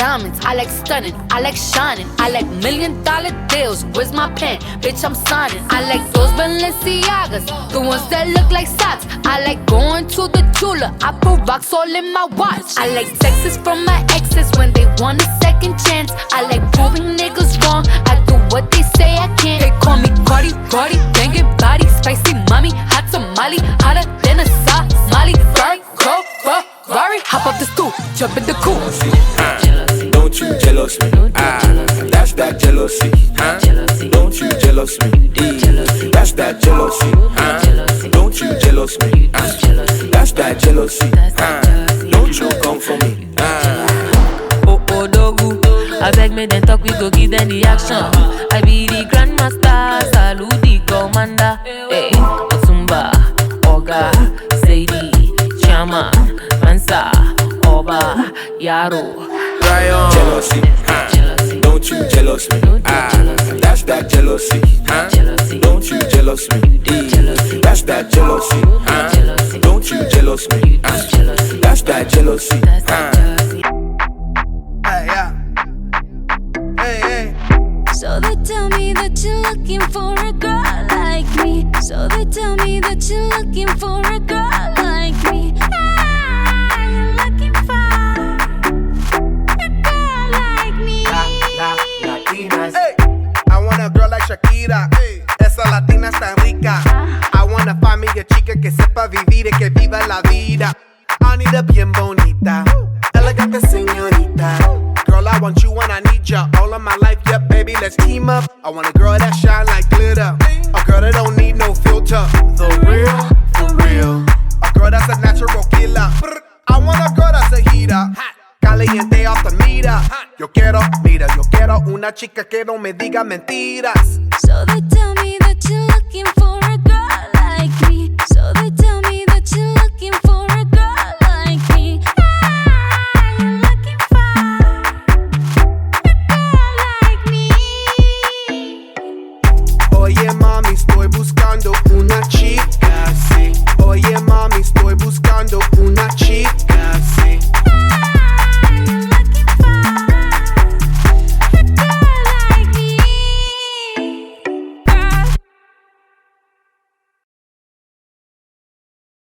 diamonds, I like stunning, I like shining, I like $1,000,000 deals. Where's my pen? Bitch, I'm signing. I like those Balenciagas, the ones that look like socks. I like going to the Tula, I put rocks all in my watch. I like texts from my exes when they want a second chance. I like proving niggas wrong, I do what they say I can't. They call me Cardi, Cardi, banging body, spicy mommy, hot tamale, hotter than a Somali. Ferrari, hop up the stoop, jump in the coupe. Don't you jealous me? That's that jealousy. Don't you jealous me? That's that jealousy. Don't you jealous me? That's that jealousy. Don't you come for me? Oh dogu, I beg me then talk, we go give them the action. I be the grandmaster, salute the commander. Hey, Otumba, Oga, Sadie, Chama, Mansa, Oba, Yaro. Jealousy, don't you jealous me? That's that jealousy. Don't you jealous me? That's that jealousy. Don't you jealous me? That's that jealousy. So they tell me that you're looking for a girl like me. So they tell me that you're looking for a girl like me. You're looking for a girl like me. Hey, I want a girl like Shakira. Hey, esa latina está rica. I wanna find me a chica que sepa vivir y que viva la vida. I need a bien bonita, elegante señorita. Girl, I want you and I need ya all of my life, yeah, baby, let's team up. I want a girl that shine like glitter, a girl that don't need no filter. The real, for real. A girl that's a natural killer. I want a girl that's a heater, caliente off the meter. Yo quiero una chica que no me diga mentiras. So they tell